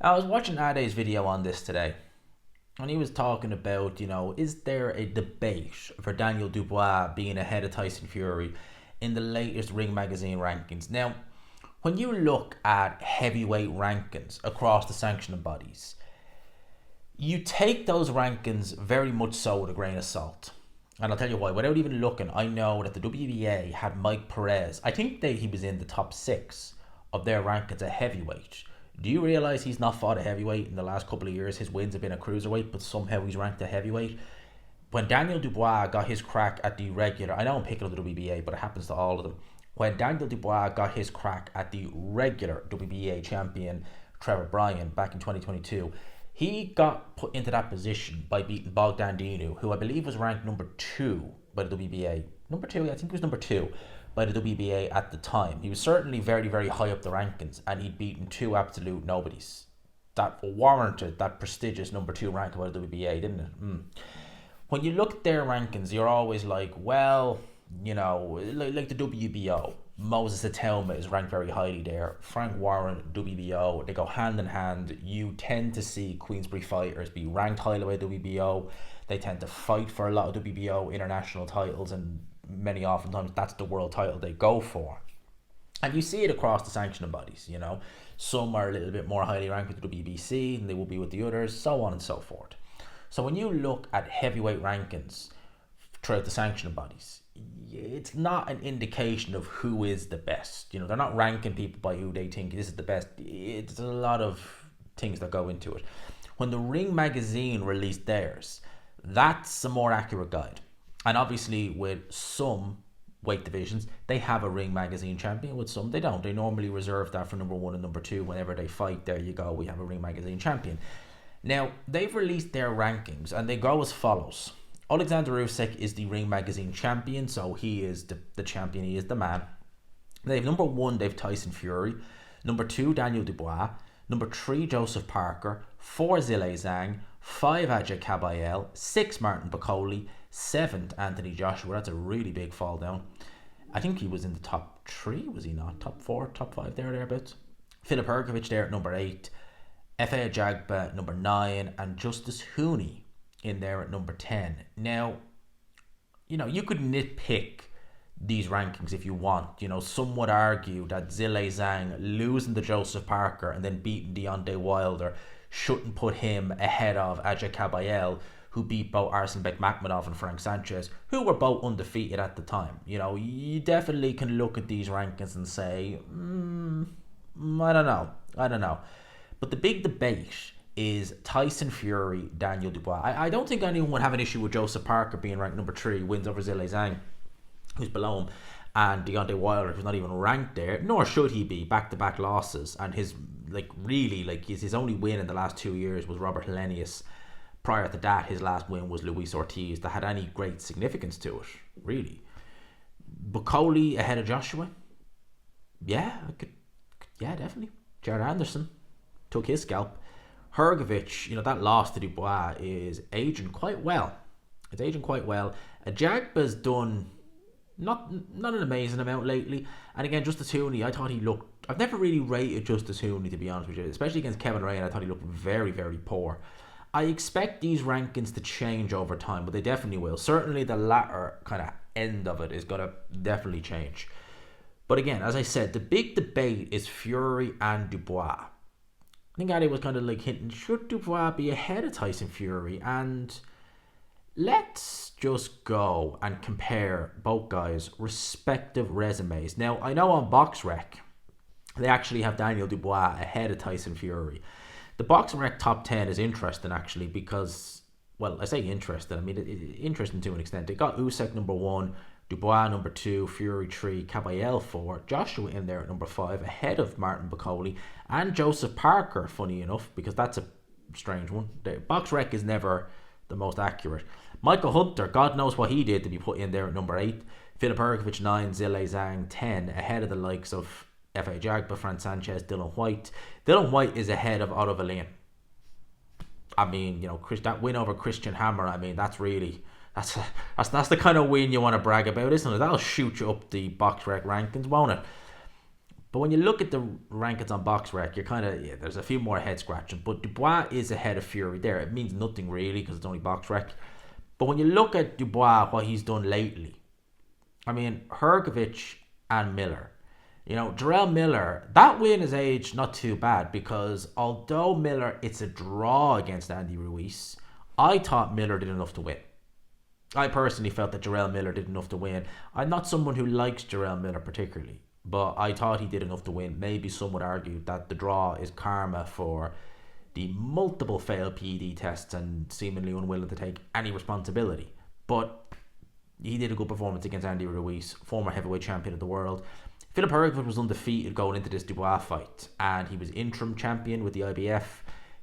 I was watching Ade's video on this today, and he was talking about, is there a debate for Daniel Dubois being ahead of Tyson Fury in the latest Ring Magazine rankings? Now, when you look at heavyweight rankings across the sanctioning bodies, you take those rankings very much so with a grain of salt. And I'll tell you why. Without even looking, I know that the WBA had Mike Perez. I think that he was in the top six of their rankings at heavyweight. Do you realise he's not fought a heavyweight in the last couple of years? His wins have been a cruiserweight, but somehow he's ranked a heavyweight. When Daniel Dubois got his crack at the regular, I know I'm picking up the WBA, but it happens to all of them. When Daniel Dubois got his crack at the regular WBA champion Trevor Bryan back in 2022, he got put into that position by beating Bogdan Dinu, who I believe was ranked number two by the WBA. Number two, I think he was number two by the WBA at the time. He was certainly very, very high up the rankings, and he'd beaten two absolute nobodies. That warranted that prestigious number two rank by the WBA, didn't it? When you look at their rankings, you're always like, well, like the WBO. Moses Atelma is ranked very highly there. Frank Warren, WBO, they go hand in hand. You tend to see Queensberry fighters be ranked highly by WBO. They tend to fight for a lot of WBO international titles, and many oftentimes that's the world title they go for. And you see it across the sanctioning bodies. Some are a little bit more highly ranked with the WBC than they will be with the others, so on and so forth. So when you look at heavyweight rankings throughout the sanctioning bodies, it's not an indication of who is the best. They're not ranking people by who they think this is the best. It's a lot of things that go into it. When the Ring Magazine released theirs, that's a more accurate guide. And obviously with some weight divisions, they have a Ring Magazine champion. With some, they don't. They normally reserve that for number one and number two. Whenever they fight, there you go, we have a Ring Magazine champion. Now, they've released their rankings, and they go as follows. Alexander Usyk is the Ring Magazine champion, so he is the champion, he is the man. They've number one, they've Tyson Fury. Number two, Daniel Dubois. Number three, Joseph Parker. Four, Zhilei Zhang. Five, Ajay Kabayel. Six, Martin Bakole. Seventh, Anthony Joshua. That's a really big fall down. I think he was in the top three, was he not? Top four, top five, thereabouts. Filip Hrgovic there at number eight. F.A. Jagba, number 9, and Justice Hooney in there at number 10. Now, you could nitpick these rankings if you want. Some would argue that Zhilei Zhang losing to Joseph Parker and then beating Deontay Wilder shouldn't put him ahead of Ajay Kabayel, who beat both Arslan Bekmambetov and Frank Sanchez, who were both undefeated at the time. You definitely can look at these rankings and say, I don't know. But the big debate is Tyson Fury, Daniel Dubois. I don't think anyone would have an issue with Joseph Parker being ranked number 3, wins over Zhilei Zhang, who's below him, and Deontay Wilder, who's not even ranked there, nor should he be, back-to-back losses, and his only win in the last 2 years was Robert Helenius. Prior to that, his last win was Luis Ortiz, that had any great significance to it, really. Bakole ahead of Joshua? Yeah, definitely. Jared Anderson took his scalp. Hrgovic, that loss to Dubois is aging quite well. It's aging quite well. Jagba's done not an amazing amount lately. And again, Justice Hooney, I thought he looked... I've never really rated Justice Hooney, to be honest with you. Especially against Kevin Ray, and I thought he looked very, very poor. I expect these rankings to change over time, but they definitely will. Certainly the latter kind of end of it is going to definitely change. But again, as I said, the big debate is Fury and Dubois. I think Addy was kind of like hinting, should Dubois be ahead of Tyson Fury? And let's just go and compare both guys' respective resumes. Now, I know on BoxRec, they actually have Daniel Dubois ahead of Tyson Fury. The BoxRec top 10 is interesting, actually, because, well, I say interesting. I mean, interesting to an extent. They got Usyk number 1, Dubois number 2, Fury 3, Kabayel 4, Joshua in there at number 5, ahead of Martin Bakole, and Joseph Parker, funny enough, because that's a strange one. The BoxRec is never the most accurate. Michael Hunter, God knows what he did to be put in there at number 8. Filip Hrgovic 9, Zhilei Zhang 10, ahead of the likes of F.A. Jagba, Frank Sanchez, Dylan White. Dylan White is ahead of Otto Wallin. I mean, that win over Christian Hammer, I mean, that's really... That's the kind of win you want to brag about, isn't it? That'll shoot you up the BoxRec rankings, won't it? But when you look at the rankings on BoxRec, you're kind of, yeah, there's a few more head scratching. But Dubois is ahead of Fury there. It means nothing really because it's only BoxRec. But when you look at Dubois, what he's done lately, I mean, Hrgovic and Miller. You know, Jarrell Miller, that win is aged not too bad because although Miller, it's a draw against Andy Ruiz, I thought Miller did enough to win. I personally felt that Jarrell Miller did enough to win. I'm not someone who likes Jarrell Miller particularly, but I thought he did enough to win. Maybe some would argue that the draw is karma for the multiple failed PED tests and seemingly unwilling to take any responsibility. But he did a good performance against Andy Ruiz, former heavyweight champion of the world. Filip Hrgovic was undefeated going into this Dubois fight, and he was interim champion with the IBF.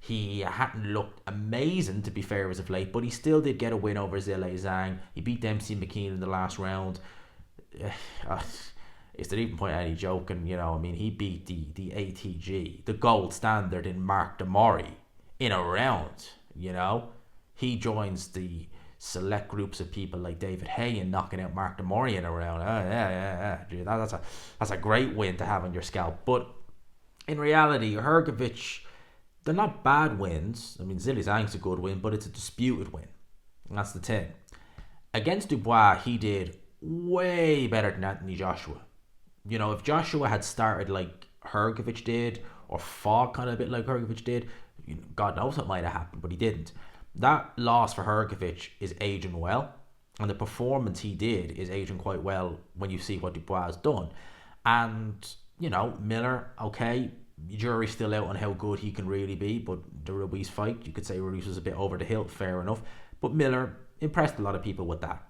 He hadn't looked amazing, to be fair, as of late, but he still did get a win over Zhilei Zhang. He beat Dempsey McKean in the last round. Is there even point any joking? You know, I mean, he beat the ATG, the gold standard in Mark Demori, in a round. You know, he joins the select groups of people like David Hay in knocking out Mark Demori in a round. Dude, that's a great win to have on your scalp. But in reality, Hrgovic, they're not bad wins. I mean, Zhilei Zhang's a good win, but it's a disputed win. And that's the thing. Against Dubois, he did way better than Anthony Joshua. You know, if Joshua had started like Hrgovic did, or fought kind of a bit like Hrgovic did, God knows what might have happened, but he didn't. That loss for Hrgovic is aging well, and the performance he did is aging quite well when you see what Dubois has done. And, you know, Miller, okay, jury's still out on how good he can really be, but the Ruiz fight, you could say Ruiz was a bit over the hill, fair enough. But Miller impressed a lot of people with that.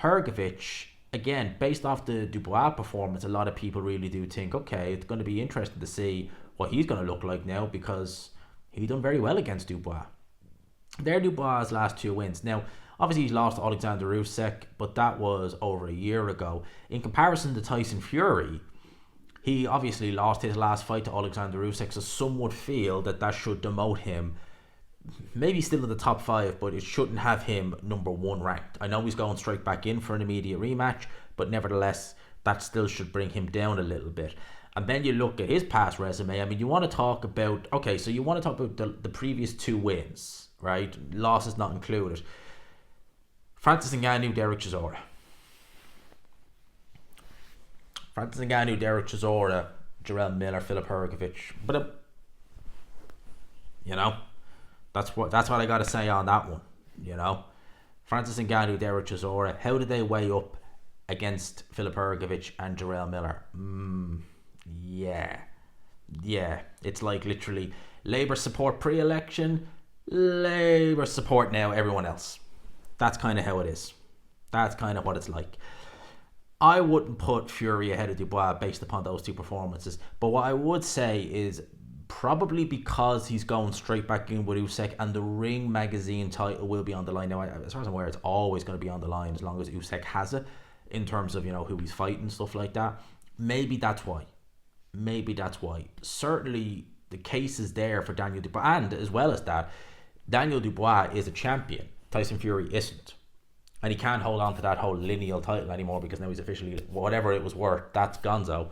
Hrgovic, again, based off the Dubois performance, a lot of people really do think, okay, it's going to be interesting to see what he's going to look like now because he done very well against Dubois. They're Dubois' last two wins. Now, obviously he's lost to Alexander Usyk, but that was over a year ago. In comparison to Tyson Fury, he obviously lost his last fight to Alexander Usyk, so some would feel that that should demote him, maybe still in the top 5, but it shouldn't have him number 1 ranked. I know he's going straight back in for an immediate rematch, but nevertheless, that still should bring him down a little bit. And then you look at his past resume. I mean, you want to talk about, okay, so you want to talk about the previous 2 wins, right? Losses not included. Francis Ngannou, Derek Chisora. Francis Ngannou, Derek Chisora, Jarrell Miller, Filip Hrgovic. But you know, that's what I got to say on that one. You know, Francis Ngannou, Derek Chisora. How did they weigh up against Filip Hrgovic and Jarrell Miller? Yeah. It's like literally Labour support pre-election, Labour support now everyone else. That's kind of how it is. That's kind of what it's like. I wouldn't put Fury ahead of Dubois based upon those 2 performances. But what I would say is probably because he's going straight back in with Usyk and the Ring magazine title will be on the line. Now, as far as I'm aware, it's always going to be on the line as long as Usyk has it in terms of, you know, who he's fighting, stuff like that. Maybe that's why. Certainly the case is there for Daniel Dubois. And as well as that, Daniel Dubois is a champion. Tyson Fury isn't. And he can't hold on to that whole lineal title anymore because now he's officially, whatever it was worth, that's gonzo.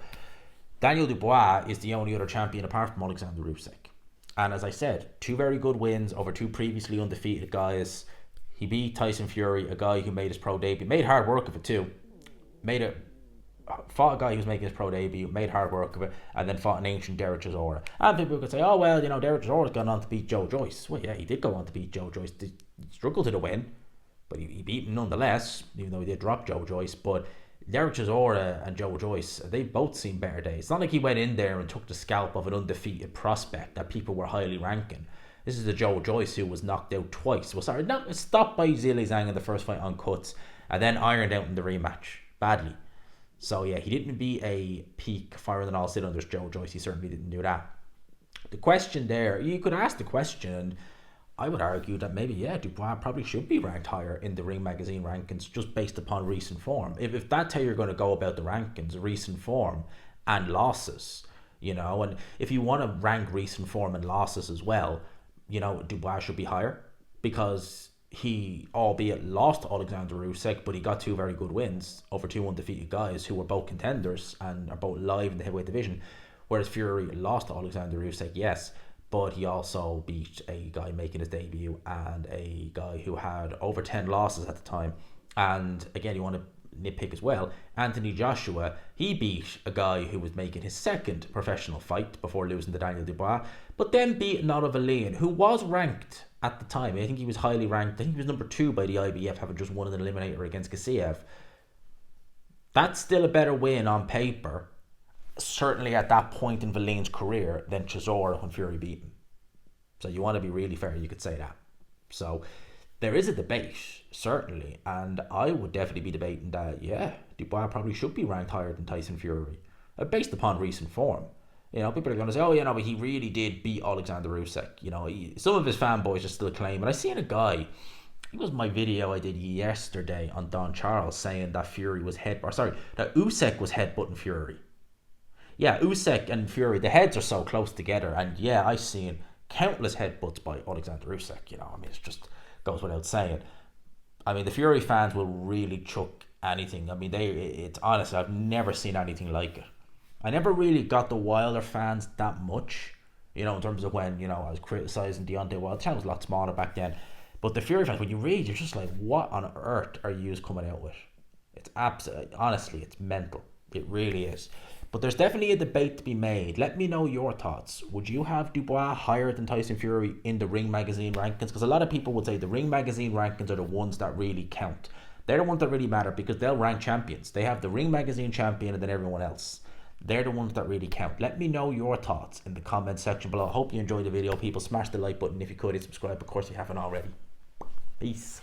Daniel Dubois is the only other champion apart from Alexander Usyk. And as I said, 2 very good wins over 2 previously undefeated guys. He beat Tyson Fury, a guy who made his pro debut, made hard work of it too. Fought a guy who was making his pro debut, made hard work of it, and then fought an ancient Derek Chisora. And people could say, oh, well, you know, Derek Chisora's gone on to beat Joe Joyce. Well, yeah, he did go on to beat Joe Joyce. He struggled to the win, but he beat him nonetheless, even though he did drop Joe Joyce. But Derek Chisora and Joe Joyce, they both seen better days. It's not like he went in there and took the scalp of an undefeated prospect that people were highly ranking. This is the Joe Joyce who was knocked out twice. Stopped by Zhilei Zhang in the first fight on cuts, and then ironed out in the rematch badly. So yeah, he didn't be a peak firing on all cylinders Joe Joyce. He certainly didn't do that. The question there, you could ask the question, and I would argue that maybe, yeah, Dubois probably should be ranked higher in the Ring magazine rankings just based upon recent form. If that's how you're going to go about the rankings, recent form and losses, you know, and if you want to rank recent form and losses as well, you know, Dubois should be higher because he, albeit lost to Alexander Usyk, but he got two very good wins over two undefeated guys who were both contenders and are both live in the heavyweight division. Whereas Fury lost to Alexander Usyk, yes, but he also beat a guy making his debut and a guy who had over 10 losses at the time. And again, you want to nitpick as well, Anthony Joshua, he beat a guy who was making his second professional fight before losing to Daniel Dubois, but then beat Notto Valian, who was ranked at the time. I think he was highly ranked. I think he was number 2 by the IBF, having just won an eliminator against Gassiev. That's still a better win on paper, certainly at that point in Valian's career, than Chisora when Fury beat him. So you want to be really fair, you could say that. So there is a debate, certainly, and I would definitely be debating that, yeah, Dubois probably should be ranked higher than Tyson Fury, based upon recent form. You know, people are going to say, oh, but he really did beat Alexander Usyk. You know, some of his fanboys are still claiming. I seen a guy, it was my video I did yesterday on Don Charles, saying that that Usyk was headbutting Fury. Yeah, Usyk and Fury, the heads are so close together, and yeah, I seen countless headbutts by Alexander Usyk. You know, I mean, it just goes without saying. I mean, the Fury fans will really chuck anything. I mean, it's honestly, I've never seen anything like it. I never really got the Wilder fans that much, you know, in terms of when, you know, I was criticising Deontay Wilder. The channel was a lot smaller back then. But the Fury fans, when you read, you're just like, what on earth are you coming out with? It's absolutely, honestly, it's mental. It really is. But there's definitely a debate to be made. Let me know your thoughts. Would you have Dubois higher than Tyson Fury in the Ring Magazine rankings? Because a lot of people would say the Ring Magazine rankings are the ones that really count. They're the ones that really matter because they'll rank champions. They have the Ring Magazine champion and then everyone else. They're the ones that really count. Let me know your thoughts in the comment section below. I hope you enjoyed the video, people. Smash the like button if you could, and subscribe, of course, if you haven't already. Peace.